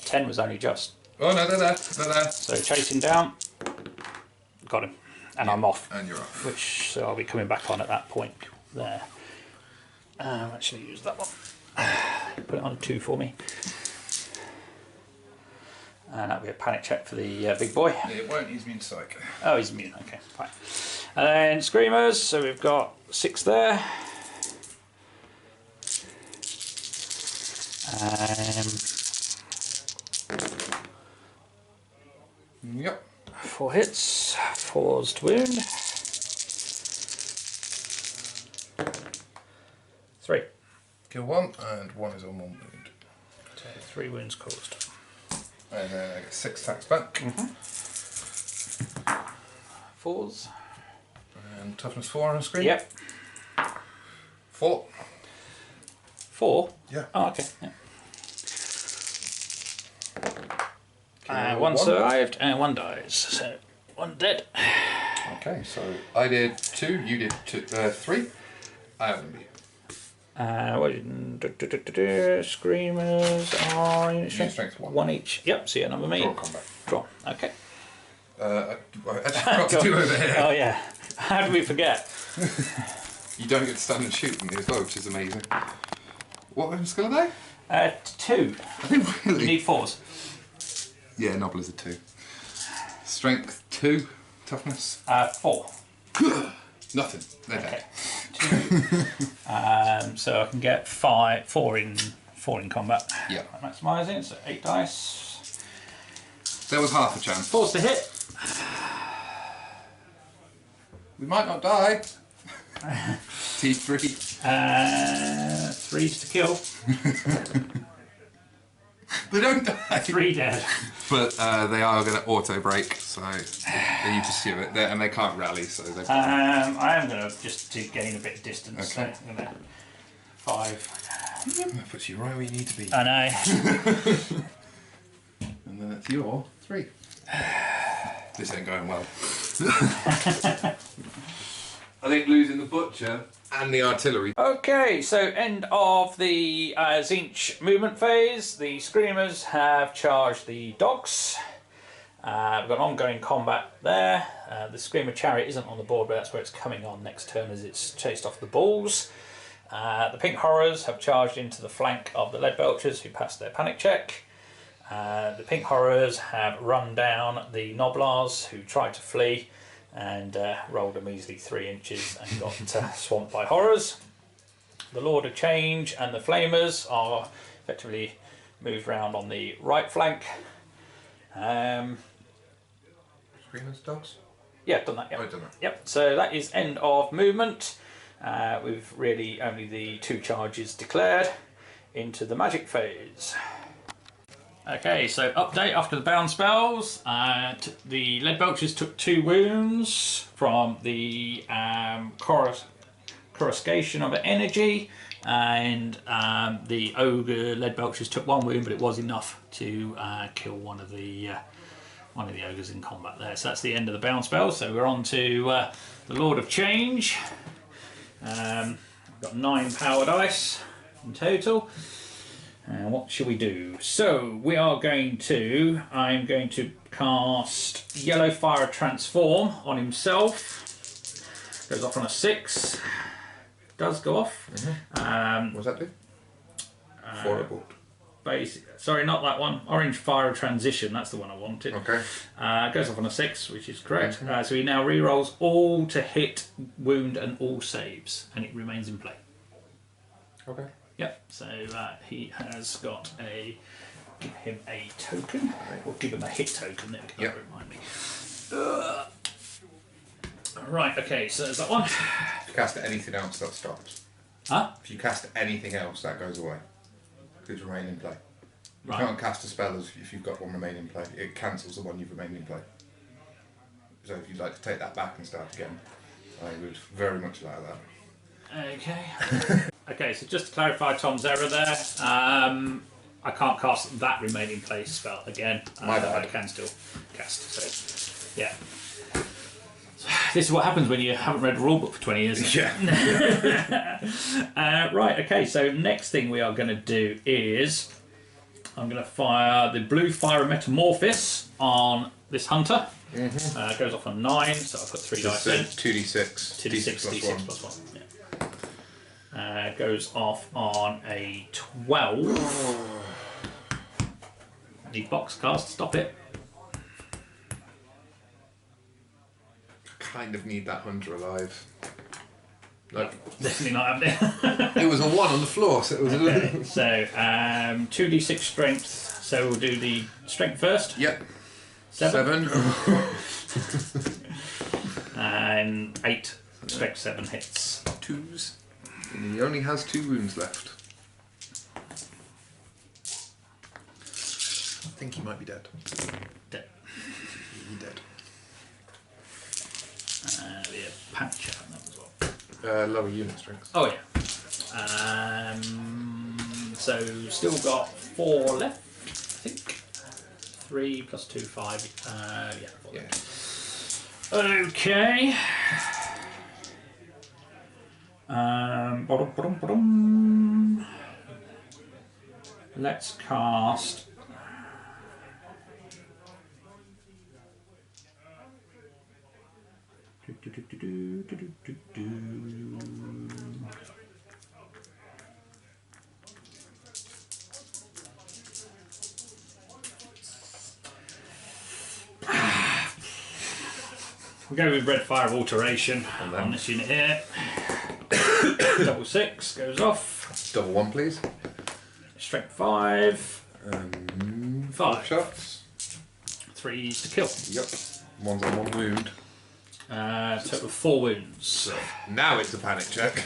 10 was only just. Oh no, they're there. They're there. So chasing down. Got him. And I'm off. And you're off. Which, so I'll be coming back on at that point there. Actually use that one. Put it on 2 for me. And that'll be a panic check for the big boy. It won't use immune psych. Oh, he's immune, okay, fine. And then screamers, so we've got 6 there. Yep. 4 hits, 4's to wound. 3. Kill 1, and 1 is on 1 wound. So 3 wounds caused. And then I get 6 attacks back. 4s. And toughness 4 on a screen. Yep. 4. 4? Yeah. Oh, okay. Yeah. Kill 1 survived and 1 dies. So 1 dead. Okay, so I did 2, you did 3. I haven't beat. Screamers are unit strength 1. 1 each. Yep, so yeah, number me. Draw combat. Draw, okay. I actually forgot to do over here. Oh yeah, how did we forget? You don't get to stand and shoot me as well, which is amazing. What skill are they? 2. Really? You need 4s. Yeah, Nobblers are 2. Strength 2, toughness 4. nothing. They're Okay. dead. 2. So I can get 4 in combat. Yeah. Maximising, so 8 dice. There was half a chance. 4's to hit. We might not die. T3. 3's to kill. They don't die. 3 dead. But they are going to auto break, so they need to sue it, and they can't rally, so they. I am going to just to gain a bit of distance. Okay. So I'm going to 5. That puts you right where you need to be. I know. And then it's your 3. This ain't going well. I think losing the butcher and the artillery. Okay, so end of the Tzeentch movement phase. The screamers have charged the dogs. We've got ongoing combat there. The screamer chariot isn't on the board, but that's where it's coming on next turn as it's chased off the bulls. The pink horrors have charged into the flank of the lead belchers who passed their panic check. The pink horrors have run down the noblars who tried to flee and rolled a measly 3 inches and got swamped by horrors. The Lord of Change and the Flamers are effectively moved round on the right flank. Screamers, dogs? Yeah, done that. Yep. I've done that. Yep. So that is end of movement. With really only the 2 charges declared into the magic phase. Okay, so update after the bound spells. The lead belchers took 2 wounds from the coruscation of energy, and the ogre lead belchers took 1 wound, but it was enough to kill one of the ogres in combat there. So that's the end of the bound spells. So we're on to the Lord of Change. We've got 9 power dice in total. What shall we do? So we are going to, I'm going to cast Yellow Fire Transform on himself. Goes off on a 6. Does go off. What does that do? 4 aboard. Sorry, not that one. Orange Fire Transition, that's the one I wanted. Okay. Goes off on a 6, which is correct. So he now re-rolls all to hit, wound and all saves, and it remains in play. Okay. Yep, so he has got a, give him a token, or give him a hit token, there we go, remind me. Right, okay, so there's that one. If you cast anything else, that stops. Huh? If you cast anything else, that goes away. It's remain in play. You Right. can't cast a spell if you've got one remaining in play. It cancels the one you've remained in play. So if you'd like to take that back and start again, I would very much allow that. Okay. Okay, so just to clarify Tom's error there, I can't cast that remain in place spell again. My bad. But I can still cast, so yeah. This is what happens when you haven't read a rulebook for 20 years. Yeah. Right, okay, so next thing we are going to do is I'm going to fire the blue fire metamorphosis on this hunter. Goes off on 9, so I'll put 3 dice in. 2d6. 2d6, d6 plus 1. Yeah. Goes off on a 12. Need box cast, stop it. I kind of need that hunter alive. Like, Definitely not happening. it was a 1 on the floor, so it was Okay, so 2d6 strength. So we'll do the strength first. Yep. 7. 7. And 8. Strength 7 hits. 2s. And he only has 2 wounds left. I think he might be dead. Dead. He's dead. We have patch on that as well. Lower unit strength. Oh yeah. So still got 4 left, I think. 3 plus 2, 5. Yeah. 4 Yeah. left. Okay. Let's cast. We'll go with red fire alteration on this unit here. Double 6 goes off. Double 1, please. Strength 5. 5 shots. 3s to kill. Yep. 1's on 1 wound. Total of 4 wounds. So now it's a panic check.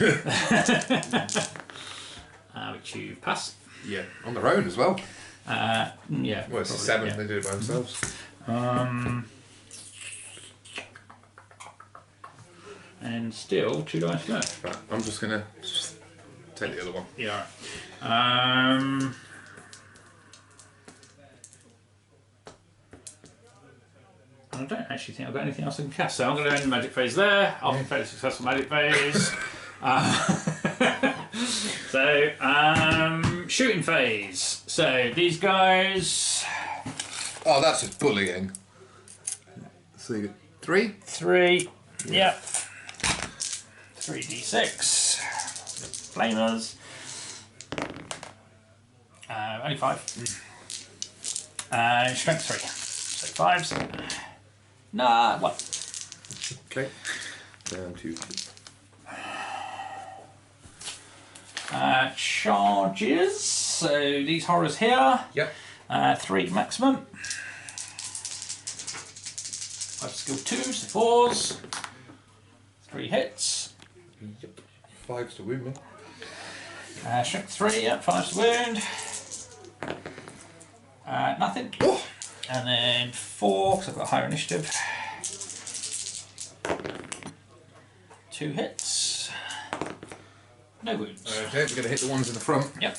Which you pass. Yeah. On their own as well. Yeah. Well, it's a probably, 7. yeah. They did it by themselves. And still 2 dice left. Right, I'm just gonna take the other one. Yeah. Alright. I don't actually think I've got anything else I can cast, so I'm going to end the magic phase there. After fairly successful magic phase. Shooting phase. So these guys. Oh, that's just bullying. So you get 3? 3. Yep. 3d6. Flamers. Only 5. Strength 3. So 5s. Nah, 1. Okay. Down to 2. Charges. So these horrors here. Yep. 3 maximum. 5 skill 2, so 4s. 3 hits. Yep. 5s to wound me. Strength 3, yep, 5 to wound. Nothing. Oh. And then 4, because I've got higher initiative. 2 hits. No wounds. Okay, we're going to hit the ones in the front. Yep.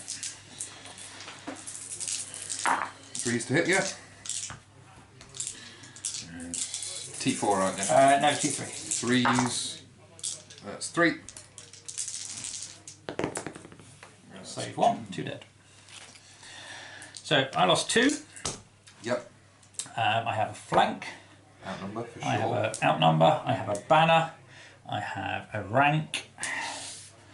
3s to hit, yeah. And T4, aren't you? No, T3. 3s. That's 3. Save 1, 2 dead. So I lost 2. Yep. I have a flank. Outnumber for sure. I have an outnumber. I have a banner. I have a rank.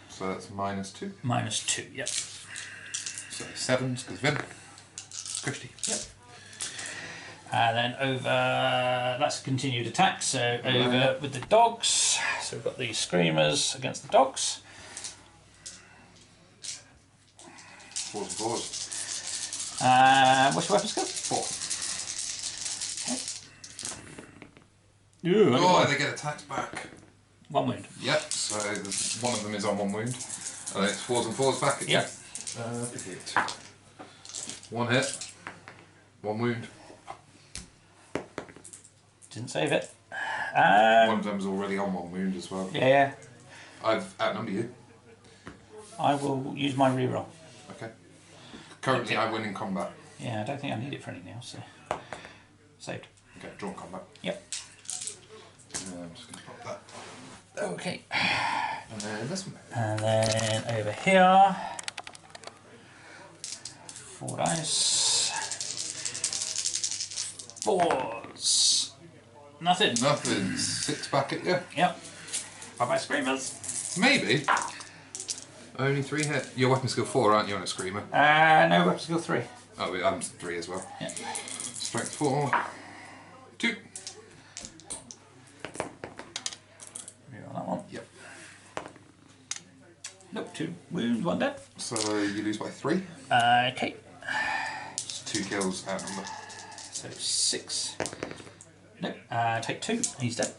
So that's -2. -2, yep. So 7s because of him. Christy. Yep. And then over, that's a continued attack, so over with the dogs. So we've got these screamers against the dogs. 4s and 4s. What's your weapon skill? 4. Ooh, Oh, they get attacked back. 1 wound. Yep, so one of them is on 1 wound. And it's 4s and 4s back again. Yep. 1 hit. 1 wound. Didn't save it. One of them's already on 1 wound as well. Yeah. I've outnumbered you. I will use my reroll. Okay. Currently I win in combat. Yeah, I don't think I need it for anything else, so. Saved. Okay, drawn combat. Yep. I'm just going to pop that. Okay. And then this one. And then over here. 4 dice. 4s. Nothing. Nothing. 6 back at you. Yep. Bye-bye screamers. Maybe. Only 3 hit. Your weapon skill 4, aren't you, on a screamer? No, weapon skill 3. Oh, I'm 3 as well. Yeah. Strength 4. 2. Reroll that one. Yep. Nope, 2 wounds, 1 dead. So you lose by 3. Okay. It's 2 kills outnumber. So 6. Nope. Take 2. He's dead.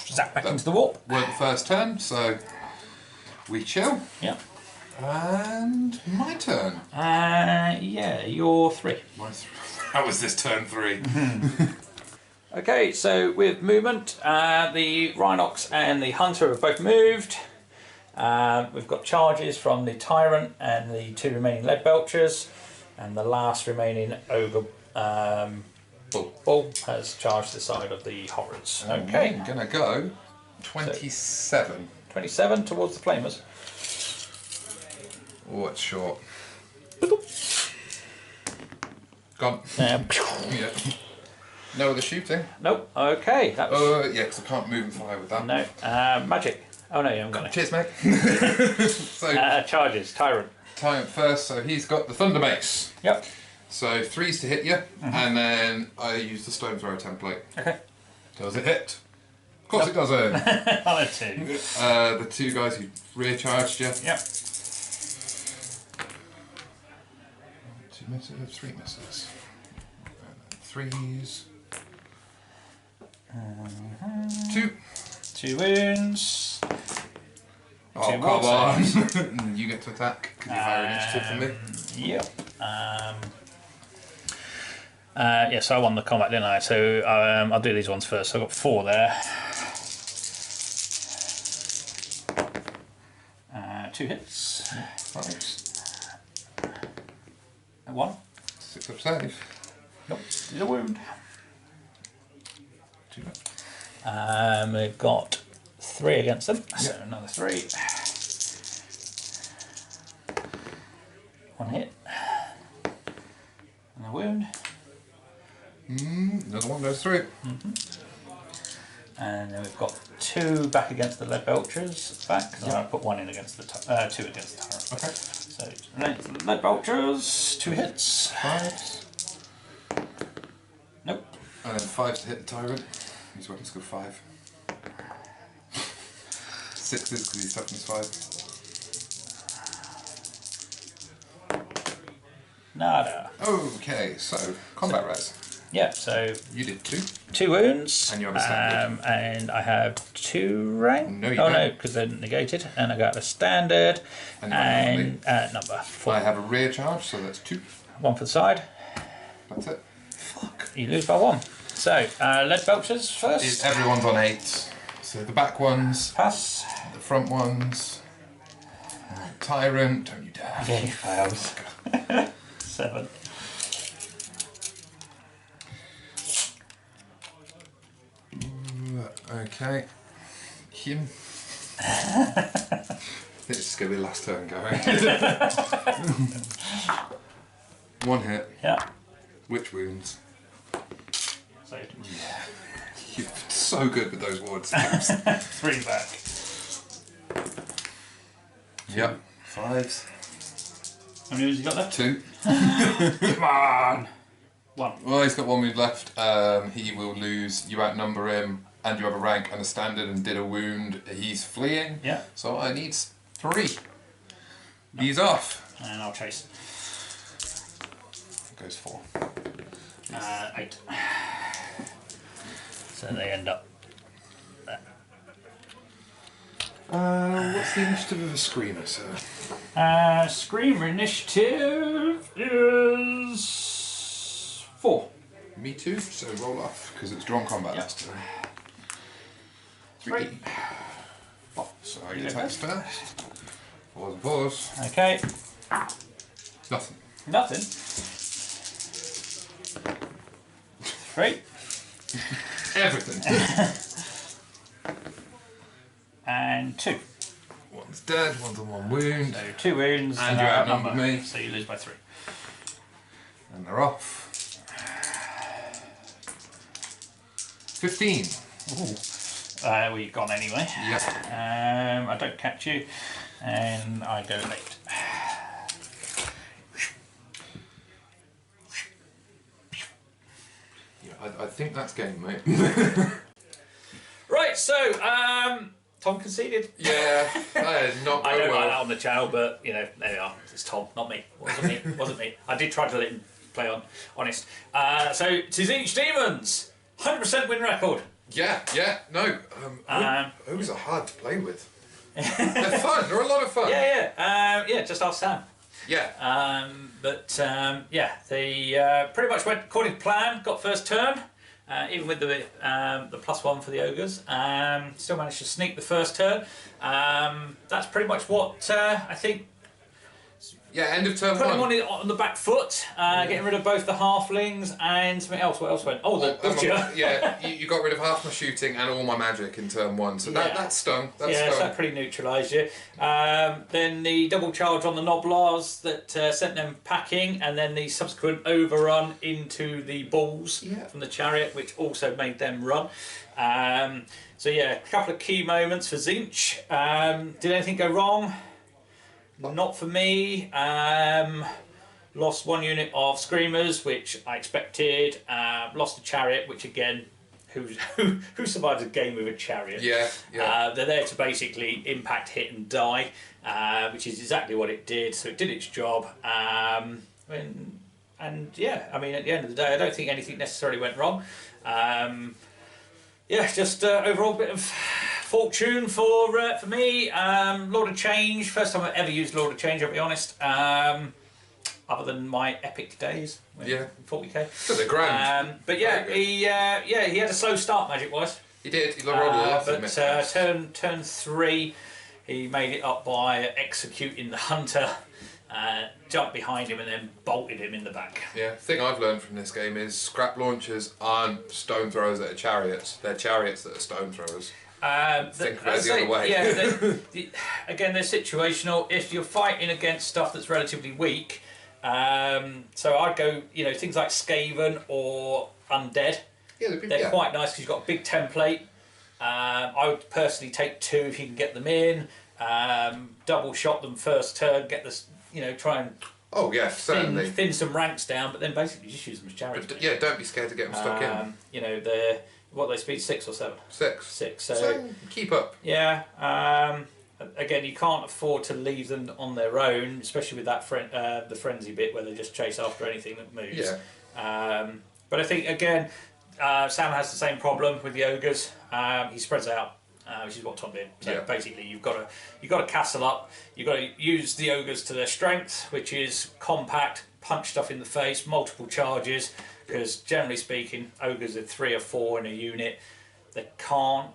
Zap back into the warp. Weren't the first turn, so we chill. Yeah. And my turn. Yeah, you're 3. That was this turn 3. Okay, so with movement, the Rhinox and the Hunter have both moved. We've got charges from the Tyrant and the 2 remaining Lead Belchers, and the last remaining Ogre Bull has charged the side of the Horrors. Okay. I'm gonna go 27. 27 towards the Flamers. Oh, it's short. Gone. Yeah. No other shooting. Nope. Okay. That was... yeah, because I can't move and fly with that. No. Magic. Oh no, you haven't got it. Cheers, mate. So charges. Tyrant. Tyrant first, so he's got the Thunder Mace. Yep. So 3s to hit you, and then I use the Stone Thrower template. Okay. Does it hit? Of course it doesn't. On a 2. The 2 guys who rear charged you. Yep. 2 misses, 3 misses. 3s. 2. 2 wounds. Oh, 2 come on. You get to attack because you higher initiative than me. Yep. Yeah, so I won the combat, didn't I? So I'll do these ones first. So I've got 4 there. 2 hits. 1. 6 up save. Nope. There's a wound. 2 left. We've got 3 against them. So Yep. another 3. 1 hit. And a wound. Another one goes through. And then we've got 2 back against the Lead Belchers. Back. So I'll put 1 in against the 2 against the Tyrant. Okay. So Lead Belchers, 2 hits. 5s. Nope. And then 5s to hit the Tyrant. His weapons go 5. 6s because he's toughness 5. Nada. Okay, so combat res. Yeah, so You did 2. 2 wounds. And you have a standard. And I have 2 rank. No, you oh don't. no, because they're negated. And I got a standard And number 4. I have a rear charge, so that's 2. 1 for the side. That's it. Fuck. You lose by 1. So Lead Belchers first. Everyone's on 8. So the back ones, Pass. the front ones. Tyrant, don't you dare. Yeah, he fails. 7. Okay. Him. This is going to be the last turn going. 1 hit. Yeah. Which wounds? Saved. You're so good with those words. 3 back. Yep. 5s. How many wounds you got left? 2. Come on. 1. Well, he's got 1 wound left. He will lose. You outnumber him, and you have a rank and a standard, and did a wound. He's fleeing. Yeah. So I need 3. He's off. And I'll chase. Goes 4. 8. So they end up there. What's the initiative of a screamer, sir? Screamer initiative is 4. Me too, so roll off, because it's drawn combat Yep. last turn. 3. So I get attacks first. 4s and 4s. Okay. Nothing. Nothing. 3. Everything. And 2. One's dead, one's on 1 wound. So 2 wounds. And you outnumber me. So you lose by 3. And they're off. 15. Ooh. Well, you've gone anyway. Yep. I don't catch you. And I go late. I think that's game, mate. Right, so Tom conceded. Yeah, not I don't well. like that on the channel, but you know, there we are. It's Tom, not me. Wasn't me. Wasn't me. I did try to let him play on, honest. So Tzeentch Demons, 100% win record. Yeah, no. Ogres are hard to play with. They're fun. They're a lot of fun. Yeah. Just ask Sam. Yeah. Yeah, they pretty much went according to plan. Got first turn, even with the +1 for the ogres. Still managed to sneak the first turn. That's pretty much what I think. Yeah, end of turn Put one. them on the back foot, getting rid of both the halflings and something else. What else went? Oh, the butcher. Yeah, you got rid of half my shooting and all my magic in turn one, so that stung. So that pretty neutralised you. Then the double charge on the Noblars that sent them packing, and then the subsequent overrun into the bulls from the chariot, which also made them run. So yeah, a couple of key moments for Tzeentch. Did anything go wrong? Not for me. Lost one unit of screamers, which I expected. Lost a chariot, which again, who survives a game with a chariot? Yeah. They're there to basically impact, hit, and die, which is exactly what it did. So it did its job. And yeah, I mean, at the end of the day, I don't think anything necessarily went wrong. Yeah, just overall bit of fortune for me. Lord of Change, first time I've ever used Lord of Change, I'll be honest. Other than my epic days, 40k. So they're grand. But yeah, he had a slow start magic wise. He did. He rolled a lot of mishaps. Turn 3, he made it up by executing the hunter. Jumped behind him and then bolted him in the back. Yeah, the thing I've learned from this game is scrap launchers aren't stone throwers that are chariots. They're chariots that are stone throwers. Think about it the other way. Yeah, again, they're situational. If you're fighting against stuff that's relatively weak, so I'd go, things like Skaven or Undead. Yeah, they're quite nice because you've got a big template. I would personally take 2 if you can get them in. Double shot them first turn, get this. Try and thin some ranks down, but then basically just use them as chariots. But, yeah, don't be scared to get them stuck in. They speed 6 or 7? 6. 6. So keep up. Yeah. Again, you can't afford to leave them on their own, especially with that the frenzy bit where they just chase after anything that moves. Yeah. But I think again, Sam has the same problem with the ogres. He spreads out. Which is what Tom did. So basically, you've got to castle up. You've got to use the ogres to their strength, which is compact, punch stuff in the face, multiple charges. Because generally speaking, ogres are 3 or 4 in a unit. They can't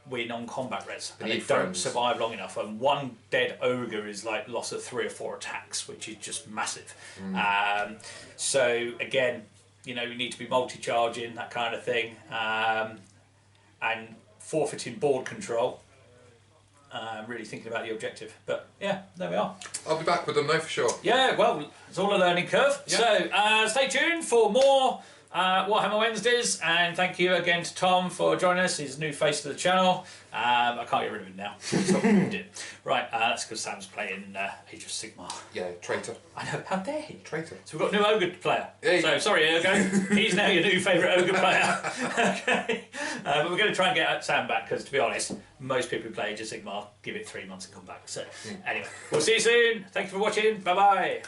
win on combat res, and they don't survive long enough. And one dead ogre is like loss of 3 or 4 attacks, which is just massive. So again, you need to be multi-charging, that kind of thing, and forfeiting board control. Really thinking about the objective, but yeah, there we are. I'll be back with them though for sure. Yeah, well, it's all a learning curve. So stay tuned for more Warhammer Wednesdays, and thank you again to Tom for joining us. He's a new face to the channel. I can't get rid of him now. Right, that's because Sam's playing Age of Sigmar. Yeah, traitor. I know, how dare he? Traitor. So we've got a new ogre player. Hey. So sorry, Ergo, he's now your new favourite ogre player. Okay, but we're going to try and get Sam back because, to be honest, most people who play Age of Sigmar give it 3 months and come back. So anyway, we'll see you soon. Thank you for watching. Bye bye.